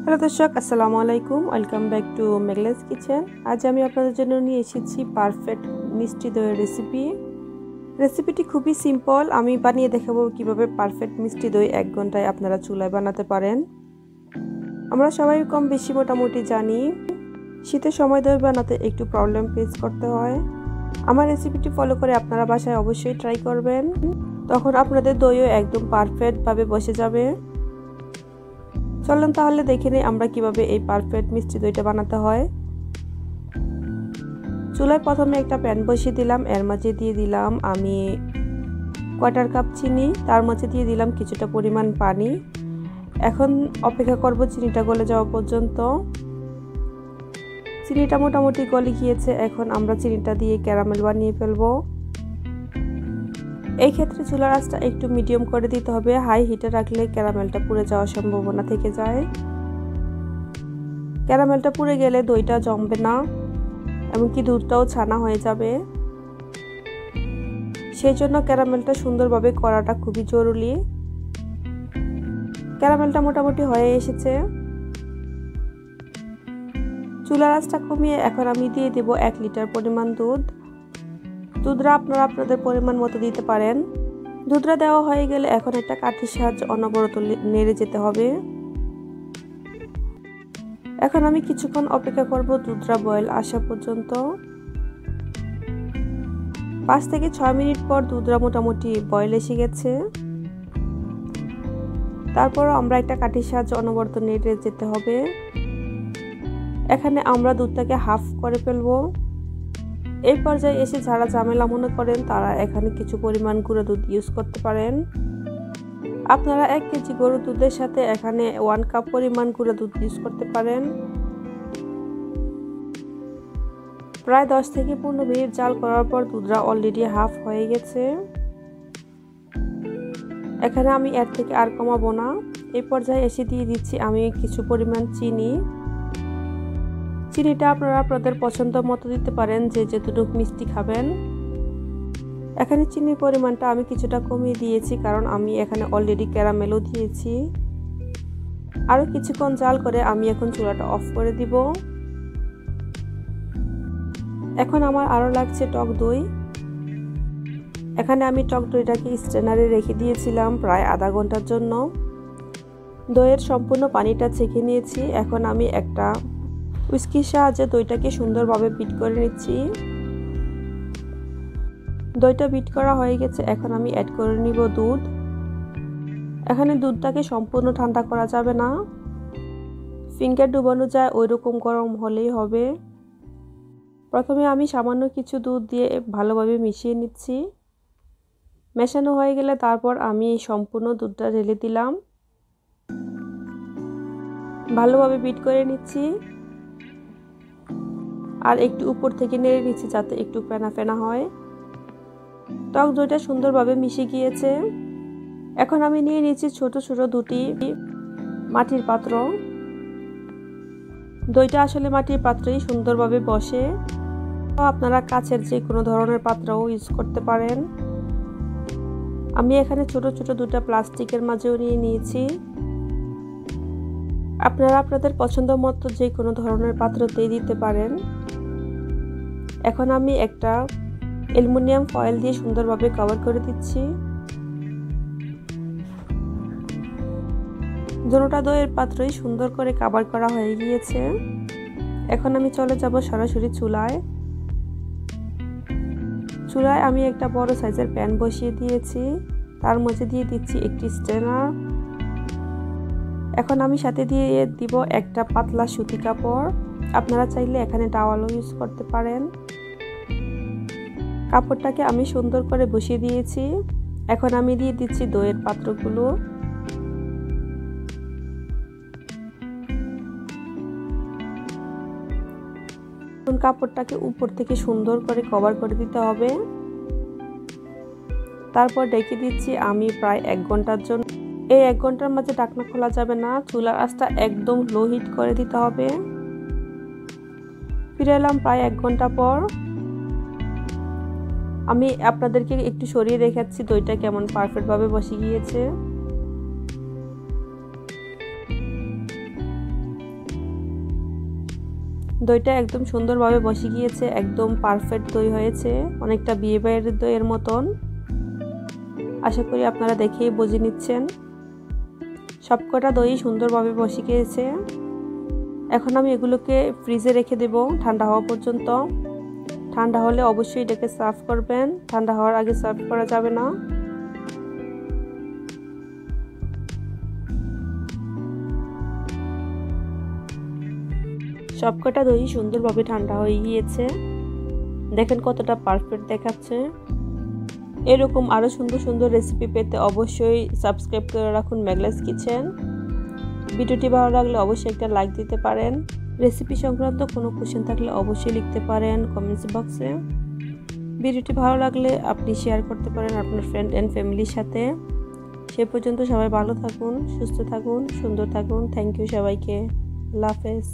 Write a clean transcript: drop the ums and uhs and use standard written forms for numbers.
Hello দর্শক, আসসালামু আলাইকুম। Welcome back to Meghla's kitchen. আজ আমি আপনাদের জন্য নিয়ে এসেছি পারফেক্ট মিষ্টি দইয়ের রেসিপিটি খুবই সিম্পল। আমি বানিয়ে দেখাবো কিভাবে পারফেক্ট মিষ্টি দই 1 ঘন্টায় আপনারা চুলায় বানাতে পারেন। আমরা সবাই কম বেশি মোটামুটি জানি শীতের সময় দই বানাতে একটু প্রবলেম ফেস করতে হয়। আমার রেসিপিটি ফলো করে আপনারা বাসায় অবশ্যই ট্রাই করবেন, তখন আপনাদের দইও একদম পারফেক্টভাবে বসে যাবে। চলুন তাহলে দেখে নিই আমরা কিভাবে এই পারফেক্ট মিষ্টি দইটা বানাতে হয়। চুলায় প্রথমে একটা প্যান বসিয়ে দিলাম। এর মাঝে দিয়ে দিলাম আমি 1/4 কাপ চিনি, তার মাঝে দিয়ে দিলাম কিছুটা পরিমাণ পানি। এখন অপেক্ষা করব চিনিটা গলে যাওয়া পর্যন্ত। চিনিটা মোটামুটি গলে গিয়েছে। এখন আমরা চিনিটা দিয়ে ক্যারামেল বানিয়ে ফেলবো। এই ক্ষেত্রে চুলার আঁচটা একটু মিডিয়াম করে দিতে হবে। হাই হিটে রাখলে ক্যারামেলটা পুড়ে যাওয়ার সম্ভাবনা থেকে যায়। ক্যারামেলটা পুড়ে গেলে দইটা জমবে না, এমনকি দুধটাও ছানা হয়ে যাবে। সেই জন্য ক্যারামেলটা সুন্দরভাবে করাটা খুবই জরুরি। ক্যারামেলটা মোটামুটি হয়ে এসেছে। চুলার আঁচটা কমিয়ে এখন আমি দিয়ে দেব 1 লিটার পরিমাণ দুধ। দুধটা আপনারা আপনাদের পরিমাণ মতো দিতে পারেন। দুধটা দেওয়া হয়ে গেলে এখন একটা কাঠির সাহায্যে অনবরত নেড়ে যেতে হবে। এখন আমি কিছুক্ষণ অপেক্ষা করব দুধটা বয়েল আসা পর্যন্ত। 5 থেকে 6 মিনিট পর দুধটা মোটামুটি বয়েল এসে গেছে। তারপরও আমরা একটা কাঠির সাহায্যে অনবরত নেড়ে যেতে হবে। এখানে আমরা দুধটাকে হাফ করে ফেলবো। এই পর্যায়ে এসে যারা ঝামেলা মনে করেন তারা এখানে কিছু পরিমাণ গুঁড়ো দুধ ইউজ করতে পারেন। আপনারা 1 কেজি গরুর দুধের সাথে এখানে 1 কাপ পরিমাণ গুঁড়ো দুধ ইউজ করতে পারেন। প্রায় 10 থেকে 15 মিনিট জাল করার পর দুধটা অলরেডি হাফ হয়ে গেছে। এখানে আমি এর থেকে আর কমাবো না। এই পর্যায়ে এসে দিয়ে দিচ্ছি আমি কিছু পরিমাণ চিনি। চিনিটা আপনারা আপনাদের পছন্দ মতো দিতে পারেন, যে যতটুকু মিষ্টি খাবেন। এখানে চিনির পরিমাণটা আমি কিছুটা কমিয়ে দিয়েছি, কারণ আমি এখানে অলরেডি ক্যারামেলও দিয়েছি। আরও কিছুক্ষণ জাল করে আমি এখন চুলাটা অফ করে দিব। এখন আমার আরও লাগছে টক দই। এখানে আমি টক দইটাকে স্ট্রেনারে রেখে দিয়েছিলাম প্রায় আধা ঘন্টার জন্য। দইয়ের সম্পূর্ণ পানিটা ছেঁকে নিয়েছি। এখন আমি একটা উইস্কির সাহায্যে দইটাকে সুন্দরভাবে বিট করে নিচ্ছি। দইটা বিট করা হয়ে গেছে। এখন আমি অ্যাড করে নিব দুধ। এখানে দুধটাকে সম্পূর্ণ ঠান্ডা করা যাবে না, ফিঙ্গার ডুবানো যায় ওইরকম গরম হলেই হবে। প্রথমে আমি সামান্য কিছু দুধ দিয়ে ভালোভাবে মিশিয়ে নিচ্ছি। মেশানো হয়ে গেলে তারপর আমি সম্পূর্ণ দুধটা ঢেলে দিলাম। ভালোভাবে বিট করে নিচ্ছি আর একটু উপর থেকে নেড়ে নিচ্ছি যাতে একটু ফেনা ফেনা হয়। টক দইটা সুন্দরভাবে মিশে গিয়েছে। এখন আমি নিয়ে নিচ্ছি ছোট ছোট দুটি মাটির পাত্র। দইটা আসলে মাটির পাত্রেই সুন্দরভাবে বসে। আপনারা কাচের যে কোনো ধরনের পাত্রও ইউজ করতে পারেন। আমি এখানে ছোট ছোট দুটো প্লাস্টিকের মাঝেও নিয়ে নিয়েছি। আপনারা আপনাদের পছন্দ মতো যে কোনো ধরনের পাত্রতেই দিতে পারেন। এখন আমি একটা অ্যালুমিনিয়াম ফয়েল দিয়ে সুন্দরভাবে কভার করে দিচ্ছি। দুটোটা দইয়ের পাত্রই সুন্দর করে কভার করা হয়ে গিয়েছে। এখন আমি চলে যাব সরাসরি চুলায়। চুলায় আমি একটা বড় সাইজের প্যান বসিয়ে দিয়েছি। তার মধ্যে দিয়ে দিচ্ছি একটি স্ট্রেনার। এখন আমি সাথে দিয়ে দিব একটা পাতলা সুতি কাপড়। আপনারা চাইলে এখানে টাওয়ালও ইউজ করতে পারেন। কাপড়টাকে আমি সুন্দর করে বসিয়ে দিয়েছি। এখন আমি দিয়ে দিচ্ছি দইয়ের পাত্রগুলো। কাপড়টাকে উপর থেকে সুন্দর করে কভার করে দিতে হবে। তারপর ঢেকে দিচ্ছি আমি প্রায় 1 ঘন্টার জন্য। এই 1 ঘন্টার মাঝে ঢাকনা খোলা যাবে না, চুলার আঁচটা একদম লো হিট করে দিতে হবে। ফিরে এলাম প্রায় 1 ঘন্টা পর। আমি আপনাদেরকে একটু সরিয়ে দেখাচ্ছি দইটা কেমন পারফেক্টভাবে বসে গিয়েছে। দইটা একদম সুন্দরভাবে বসে গিয়েছে, একদম পারফেক্ট দই হয়েছে, অনেকটা বিয়েবাড়ির দইয়ের মতন। আশা করি আপনারা দেখেই বুঝে নিচ্ছেন। সবকটা দই সুন্দরভাবে বসে গিয়েছে। এখন আমি এগুলোকে ফ্রিজে রেখে দেব ঠান্ডা হওয়া পর্যন্ত। ঠান্ডা হলে অবশ্যই এটাকে সার্ভ করবেন, ঠান্ডা হওয়ার আগে সার্ভ করা যাবে না। সবকটা দই সুন্দরভাবে ঠান্ডা হয়ে গিয়েছে, দেখেন কতটা পারফেক্ট দেখাচ্ছে। এরকম আরও সুন্দর সুন্দর রেসিপি পেতে অবশ্যই সাবস্ক্রাইব করে রাখুন মেগলাস কিচেন। ভিডিওটি ভালো লাগলে অবশ্যই একটা লাইক দিতে পারেন। রেসিপি সংক্রান্ত কোনো কোশ্চেন থাকলে অবশ্যই লিখতে পারেন কমেন্টস বক্সে। ভিডিওটি ভালো লাগলে আপনি শেয়ার করতে পারেন আপনার ফ্রেন্ড অ্যান্ড ফ্যামিলির সাথে। সে পর্যন্ত সবাই ভালো থাকুন, সুস্থ থাকুন, সুন্দর থাকুন। থ্যাংক ইউ সবাইকে। আল্লাহ হাফেজ।